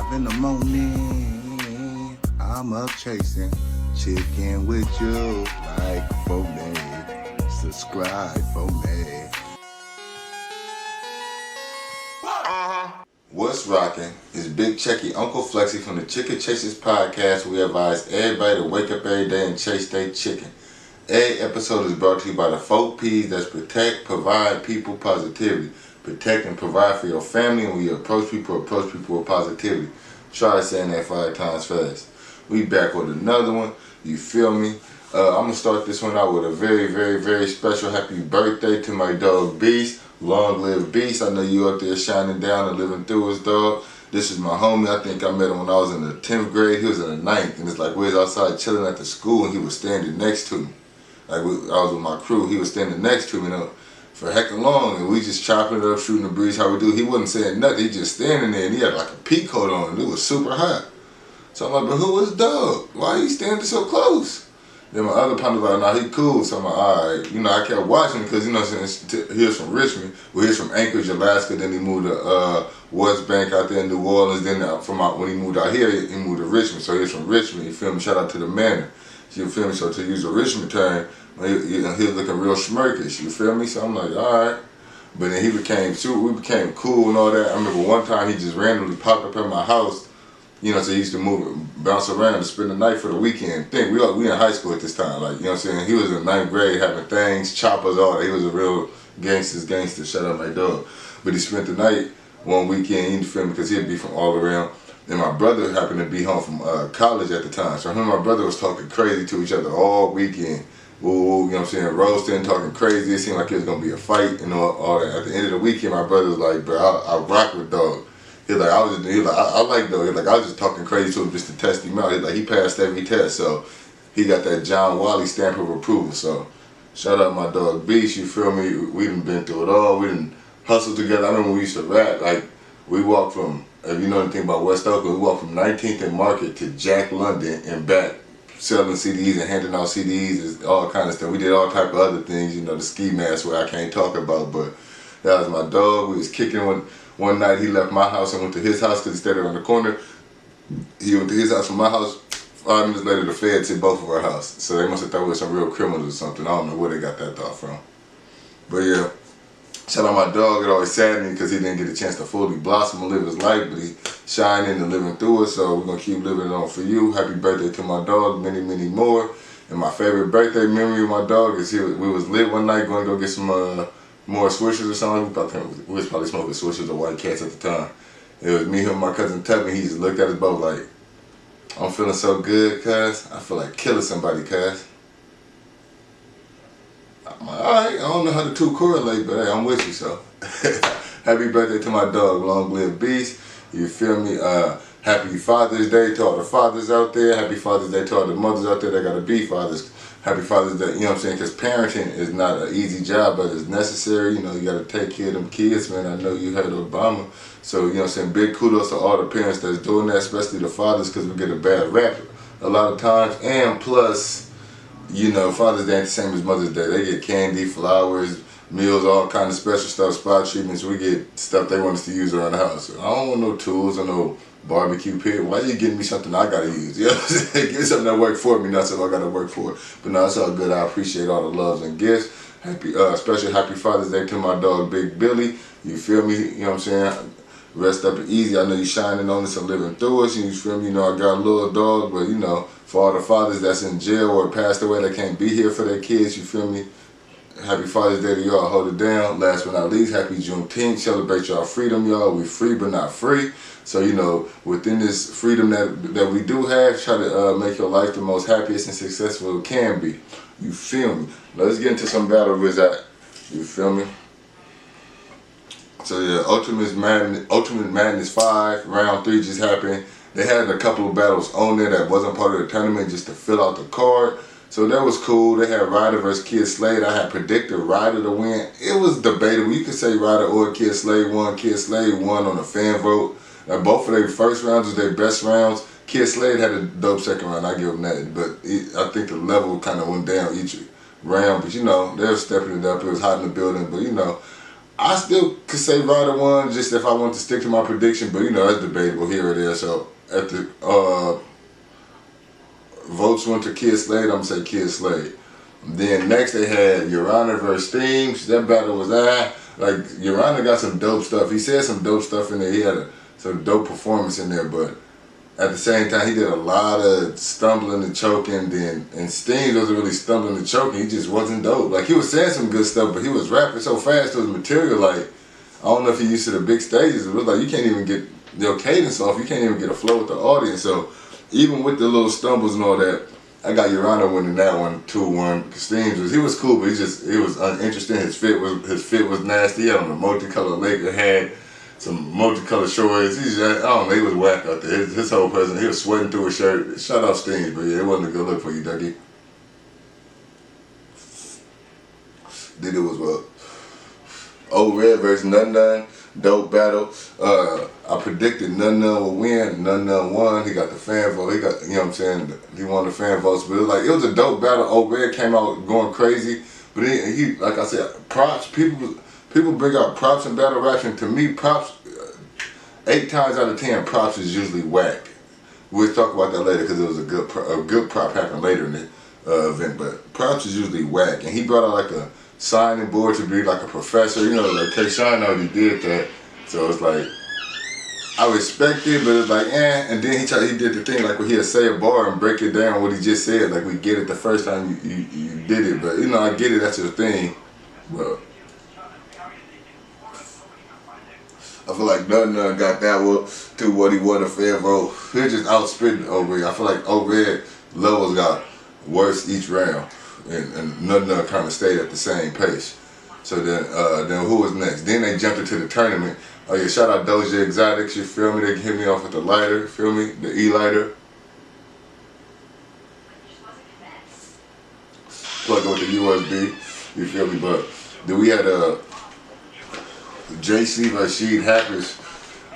5 in the morning, I'm up chasing chicken with you. Like for me, subscribe for me. What's rocking? It's Big Checky, Uncle Flexi from the Chicken Chasers podcast. We advise everybody to wake up every day and chase their chicken. Every episode is brought to you by the 4 P's that's protect, provide, people, positivity. Protect and provide for your family, and when you approach people with positivity. Try saying that 5 times fast. We back with another one. You feel me? I'm gonna start this one out with a very, very, very special happy birthday to my dog Beast. Long live Beast. I know you up there shining down and living through his dog. This is my homie. I think I met him when I was in the 10th grade. He was in the 9th, and it's like we was outside chilling at the school, and he was standing next to me. Like I was with my crew. He was standing next to me, for heckin' long, and we just chopping it up, shooting the breeze how we do. He wasn't saying nothing. He just standing there, and he had like a pea coat on, and it was super hot. So I'm like, but who was dog? Why are you standing so close? Then my other partner was like, nah, he cool. So I'm like, all right. I kept watching because, he was from Richmond. Well, he's from Anchorage, Alaska. Then he moved to West Bank out there in New Orleans. Then when he moved out here, he moved to Richmond. So he's from Richmond. You feel me? Shout out to the Manor. You feel me? So to use a Richmond term, he was looking real smirkish. You feel me? So I'm like, all right. But then we became cool and all that. I remember one time he just randomly popped up at my house. So he used to bounce around and spend the night for the weekend. We in high school at this time, like, He was in 9th grade having things, choppers, all that. He was a real gangster, shut up my dog. But he spent the night one weekend, you feel me, because he'd be from all around. And my brother happened to be home from college at the time. So him and my brother was talking crazy to each other all weekend. Ooh, roasting, talking crazy. It seemed like it was going to be a fight and all that. At the end of the weekend, my brother was like, bro, I rock with dog. He was like, I like dog. He was like, I was just talking crazy to him just to test him out. He was like, he passed every test. So he got that John Wiley stamp of approval. So shout out my dog Beast, you feel me? We done been through it all. We done hustled together. I remember we used to rap. Like, we walked from, if you know anything about West Oakland, we walked from 19th and Market to Jack London and back, selling CDs and handing out CDs and all kind of stuff. We did all type of other things, the ski mask where I can't talk about, but that was my dog. We was kicking one night. He left my house and went to his house because he stayed around the corner. He went to his house from my house. 5 minutes later, the feds hit both of our houses. So they must have thought we were some real criminals or something. I don't know where they got that thought from. But yeah, shout out my dog. It always saddened me because he didn't get a chance to fully blossom and live his life, but he's shining and living through it. So we're going to keep living it on for you. Happy birthday to my dog. Many, many more. And my favorite birthday memory of my dog is we was lit one night going to go get some more Swishers or something. We was probably smoking Swishers or White Cats at the time. It was me, him, and my cousin Tubby. He just looked at us both like, I'm feeling so good, cuz. I feel like killing somebody, cuz. I'm like, alright, I don't know how the two correlate, but hey, I'm with you, so. Happy birthday to my dog, Long Live Beast. You feel me? Happy Father's Day to all the fathers out there. Happy Father's Day to all the mothers out there that gotta be fathers. Happy Father's Day, because parenting is not an easy job, but it's necessary. You gotta take care of them kids, man. I know you heard Obama. So, big kudos to all the parents that's doing that, especially the fathers, because we get a bad rap a lot of times. And plus, Father's Day ain't the same as Mother's Day. They get candy, flowers, meals, all kind of special stuff, spot treatments. We get stuff they want us to use around the house. So I don't want no tools or no barbecue pit. Why you giving me something I gotta use? You know what I'm saying? Give me something that work for me, not something I gotta work for. But no, it's all good. I appreciate all the loves and gifts. Especially happy Father's Day to my dog Big Billy. You feel me? You know what I'm saying? Rest up and easy. I know you shining on us and living through us. You feel me? I got a little dog, but for all the fathers that's in jail or passed away that can't be here for their kids, you feel me? Happy Father's Day to y'all. Hold it down. Last but not least, happy Juneteenth. Celebrate y'all freedom, y'all. We free but not free. So, within this freedom that we do have, try to make your life the most happiest and successful it can be. You feel me? Let's get into some battle results. You feel me? So yeah, Ultimate Madness 5, round 3 just happened. They had a couple of battles on there that wasn't part of the tournament just to fill out the card. So that was cool. They had Ryder versus Kid Slade. I had predicted Ryder to win. It was debatable. You could say Ryder or Kid Slade won. Kid Slade won on a fan vote. Now, both of their first rounds was their best rounds. Kid Slade had a dope second round. I give him that. But I think the level kind of went down each round. But, they were stepping it up. It was hot in the building. But, I still could say Ryder won just if I want to stick to my prediction, but you know, that's debatable here or there. So at the votes went to Kid Slade, I'm gonna say Kid Slade. Then next they had Your Honor versus Steams. That battle was like Your Honor got some dope stuff. He said some dope stuff in there. He had some dope performance in there, but at the same time he did a lot of stumbling and choking. And Steams wasn't really stumbling and choking. He just wasn't dope. Like he was saying some good stuff, but he was rapping so fast to his material. Like I don't know if he used to the big stages. It was like you can't even get your cadence off. You can't even get a flow with the audience. So even with the little stumbles and all that, I got Your Honor winning that one 2-1. Steams he was cool, but he was uninteresting. His fit was nasty. He had on a multicolored Laker hat, some multicolored shorts. I don't know, he was whack out there. His whole presence, he was sweating through his shirt. Shout out Steams, but yeah, it wasn't a good look for you, Dougie. Then it was Old Red versus None None. Dope battle. I predicted None None would win. None None won. He got the fan vote. He got, you know what I'm saying? He won the fan votes. But it was a dope battle. Old Red came out going crazy. But he like I said, props. People bring out props in battle rap, and to me, props 8 times out of 10, props is usually whack. We'll talk about that later because it was a good prop happened later in the event. But props is usually whack, and he brought out like a signing board to be like a professor, you know, like K-Shine already did that. So it's like, I respect it, but it's like, and then he did the thing like where he'd say a bar and break it down what he just said, like we get it the first time you did it, but you know, I get it, that's your thing, but I feel like None got that one to what he won a fair vote. He just outspitting Old Red. I feel like Old Red levels got worse each round. And None kind of stayed at the same pace. So then who was next? Then they jumped into the tournament. Oh yeah, shout out Doja Exotics, you feel me? They hit me off with the lighter, feel me? The E-lighter. Plug it with the USB, you feel me? But then we had JC vs. Sheed Hackers.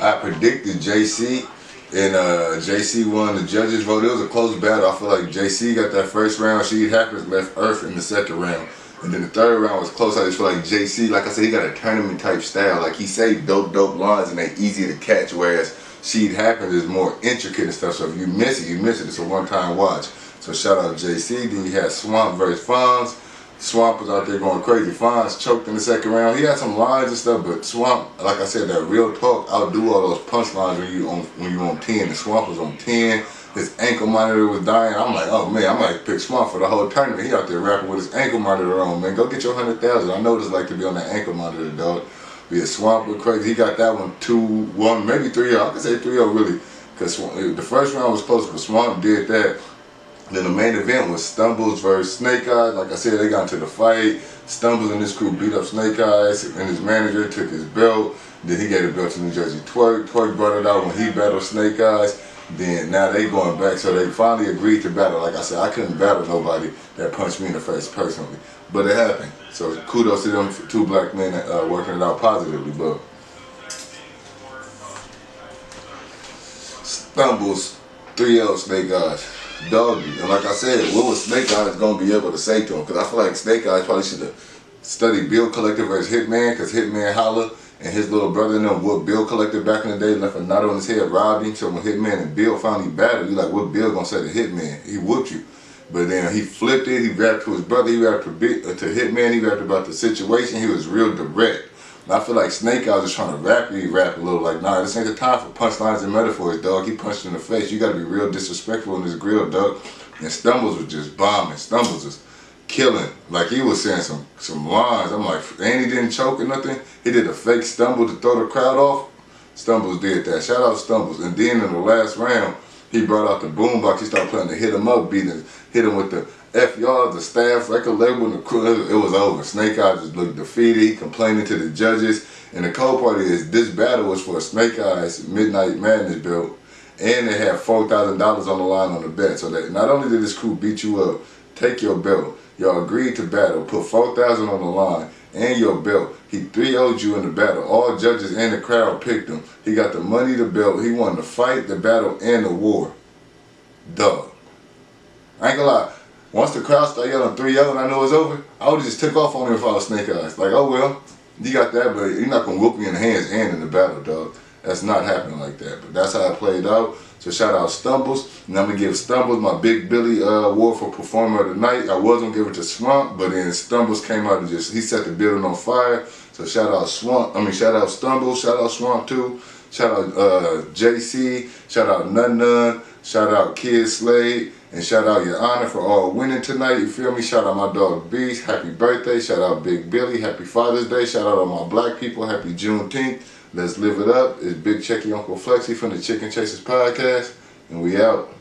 I predicted JC. And JC won the judges' vote. It was a close battle. I feel like JC got that first round. Sheed Hackers left Earth in the second round. And then the third round was close. I just feel like JC, like I said, he got a tournament type style. Like he say dope lines and they easy to catch. Whereas Sheed Hackers is more intricate and stuff. So if you miss it, you miss it. It's a one-time watch. So shout out JC. Then you had Swamp versus Fonz. Swamp was out there going crazy. Fonz choked in the second round. He had some lines and stuff, but Swamp, like I said, that real talk outdo all those punchlines when you on 10. And Swamp was on 10. His ankle monitor was dying. I'm like, oh man, I might pick Swamp for the whole tournament. He out there rapping with his ankle monitor on, man. Go get your 100,000. I know what it's like to be on that ankle monitor, dog. But yeah, Swamp was crazy. He got that one 2-1, maybe 3-0. I could say 3-0 really, because the first round was close, but Swamp did that. Then the main event was Stumbles versus Snake Eyes. Like I said, they got into the fight. Stumbles and his crew beat up Snake Eyes, and his manager took his belt. Then he gave the belt to New Jersey Twerk. Twerk brought it out when he battled Snake Eyes. Then now they going back, so they finally agreed to battle. Like I said, I couldn't battle nobody that punched me in the face personally, but it happened. So kudos to them, 2 black men working it out positively. But Stumbles 3-0 Snake Eyes. Doggy. And like I said, what was Snake Eyes going to be able to say to him? Because I feel like Snake Eyes probably should have studied Bill Collector versus Hitman, because Hitman holla and his little brother and them whooped Bill Collector back in the day, left a knot on his head, robbed him. So when Hitman and Bill finally battled, you like, what Bill going to say to Hitman? He whooped you. But then he flipped it, he rapped to his brother, he rapped to Hitman, he rapped about the situation, he was real direct. And I feel like Snake Eyes was trying to rap a little like, nah, this ain't the time for punchlines and metaphors, dog. He punched in the face. You gotta be real disrespectful in this grill, dog. And Stumbles was just bombing. Stumbles was killing. Like he was saying some lines. I'm like, and he didn't choke or nothing. He did a fake stumble to throw the crowd off. Stumbles did that. Shout out Stumbles. And then in the last round, he brought out the boombox. He started playing the hit him up beat, hit him with the F y'all, the staff, record label, and the crew. It was over. Snake Eyes just looked defeated. He complaining to the judges. And the cold part is this battle was for Snake Eyes Midnight Madness belt, and they had $4,000 on the line on the bet. So that not only did this crew beat you up, take your belt, y'all agreed to battle, put $4,000 on the line and your belt. He 3-0'd you in the battle. All judges and the crowd picked him. He got the money, the belt. He won the fight, the battle, and the war. Dog. I ain't gonna lie. Once the crowd started yelling 3-0 and I knew it was over, I would've just took off on him if I was Snake Eyes. Like, oh well. You got that, but you're not gonna whoop me in the hands and in the battle, dog. That's not happening like that. But that's how it played out. So shout out Stumbles. And I'm gonna give Stumbles my Big Billy award for performer of the night. I was gonna give it to Swamp, but then Stumbles came out and he set the building on fire. So shout out shout out Stumbles, shout out Swamp too. Shout out JC, shout out Nun, shout out Kid Slade, and shout out Your Honor for all winning tonight. You feel me? Shout out my dog Beast, happy birthday. Shout out Big Billy, happy Father's Day. Shout out all my black people, happy Juneteenth. Let's live it up. It's Big Checky Uncle Flexy from the Chicken Chasers podcast, and we out.